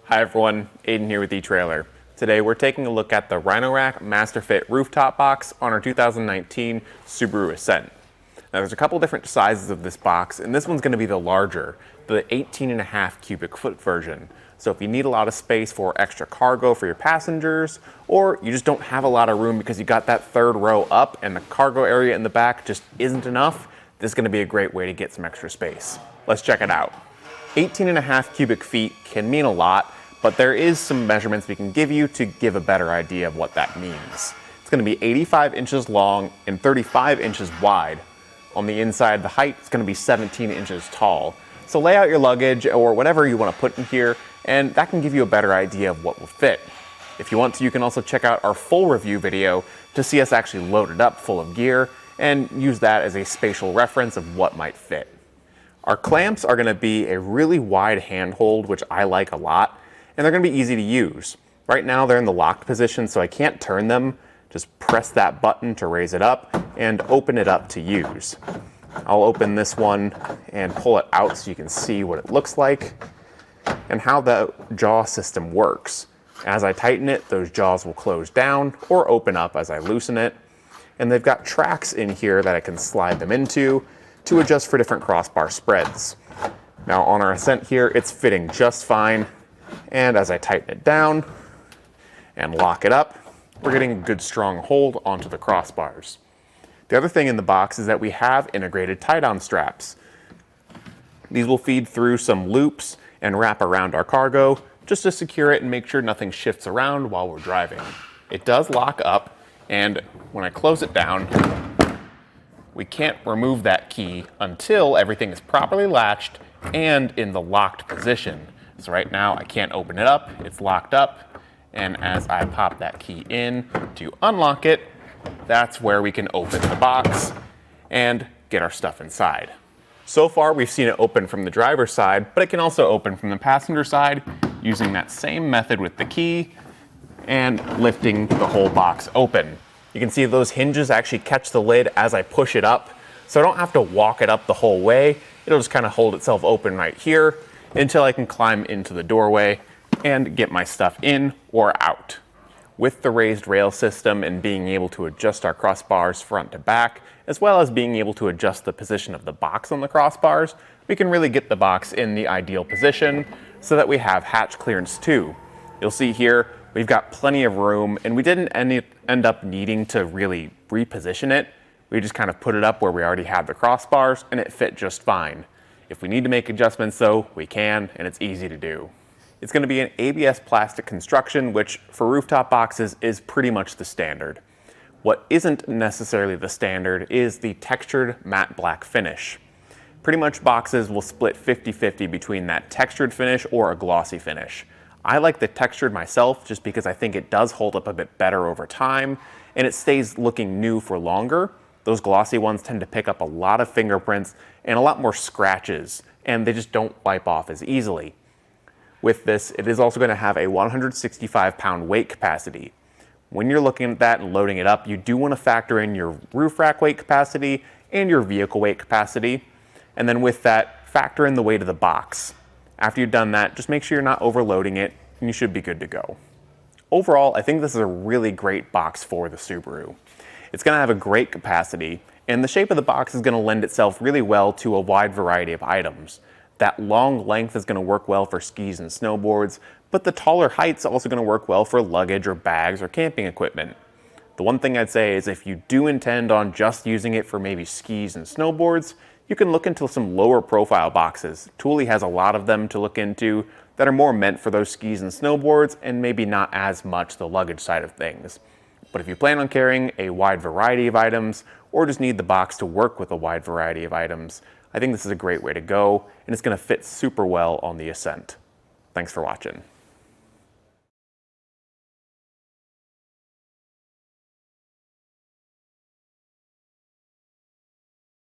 Hi everyone, Aidan here with eTrailer. Today we're taking a look at the Rhino Rack MasterFit Rooftop Box on our 2019 Subaru Ascent. Now there's a couple different sizes of this box, and this one's going to be the larger, the 18.5 cubic foot version. So if you need a lot of space for extra cargo for your passengers, or you just don't have a lot of room because you got that third row up and the cargo area in the back just isn't enough, this is going to be a great way to get some extra space. Let's check it out. 18.5 cubic feet can mean a lot, but there is some measurements we can give you to give a better idea of what that means. It's going to be 85 inches long and 35 inches wide. On the inside, the height is going to be 17 inches tall. So lay out your luggage or whatever you want to put in here, and that can give you a better idea of what will fit. If you want to, you can also check out our full review video to see us actually load it up full of gear and use that as a spatial reference of what might fit. Our clamps are going to be a really wide handhold, which I like a lot, and they're going to be easy to use. Right now they're in the locked position, so I can't turn them. Just press that button to raise it up and open it up to use. I'll open this one and pull it out so you can see what it looks like and how the jaw system works. As I tighten it, those jaws will close down or open up as I loosen it. And they've got tracks in here that I can slide them into to adjust for different crossbar spreads. Now on our Ascent here, it's fitting just fine. And as I tighten it down and lock it up, we're getting a good strong hold onto the crossbars. The other thing in the box is that we have integrated tie-down straps. These will feed through some loops and wrap around our cargo just to secure it and make sure nothing shifts around while we're driving. It does lock up, and when I close it down, we can't remove that key until everything is properly latched and in the locked position. So right now I can't open it up, it's locked up, and as I pop that key in to unlock it, that's where we can open the box and get our stuff inside. So far we've seen it open from the driver's side, but it can also open from the passenger side using that same method with the key and lifting the whole box open. You can see those hinges actually catch the lid as I push it up, so I don't have to walk it up the whole way. It'll just kind of hold itself open right here until I can climb into the doorway and get my stuff in or out. With the raised rail system and being able to adjust our crossbars front to back, as well as being able to adjust the position of the box on the crossbars, we can really get the box in the ideal position so that we have hatch clearance too. You'll see here, we've got plenty of room, and we didn't end up needing to really reposition it. We just kind of put it up where we already had the crossbars, and it fit just fine. If we need to make adjustments though, we can, and it's easy to do. It's going to be an ABS plastic construction, which for rooftop boxes is pretty much the standard. What isn't necessarily the standard is the textured matte black finish. Pretty much boxes will split 50-50 between that textured finish or a glossy finish. I like the textured myself just because I think it does hold up a bit better over time and it stays looking new for longer. Those glossy ones tend to pick up a lot of fingerprints and a lot more scratches, and they just don't wipe off as easily. With this, it is also going to have a 165-pound weight capacity. When you're looking at that and loading it up, you do want to factor in your roof rack weight capacity and your vehicle weight capacity. And then with that, factor in the weight of the box. After you've done that, just make sure you're not overloading it, and you should be good to go. Overall, I think this is a really great box for the Subaru. It's going to have a great capacity, and the shape of the box is going to lend itself really well to a wide variety of items. That long length is going to work well for skis and snowboards, but the taller height's also going to work well for luggage or bags or camping equipment. The one thing I'd say is if you do intend on just using it for maybe skis and snowboards, you can look into some lower profile boxes. Thule has a lot of them to look into that are more meant for those skis and snowboards and maybe not as much the luggage side of things. But if you plan on carrying a wide variety of items or just need the box to work with a wide variety of items, I think this is a great way to go, and it's going to fit super well on the Ascent. Thanks for watching.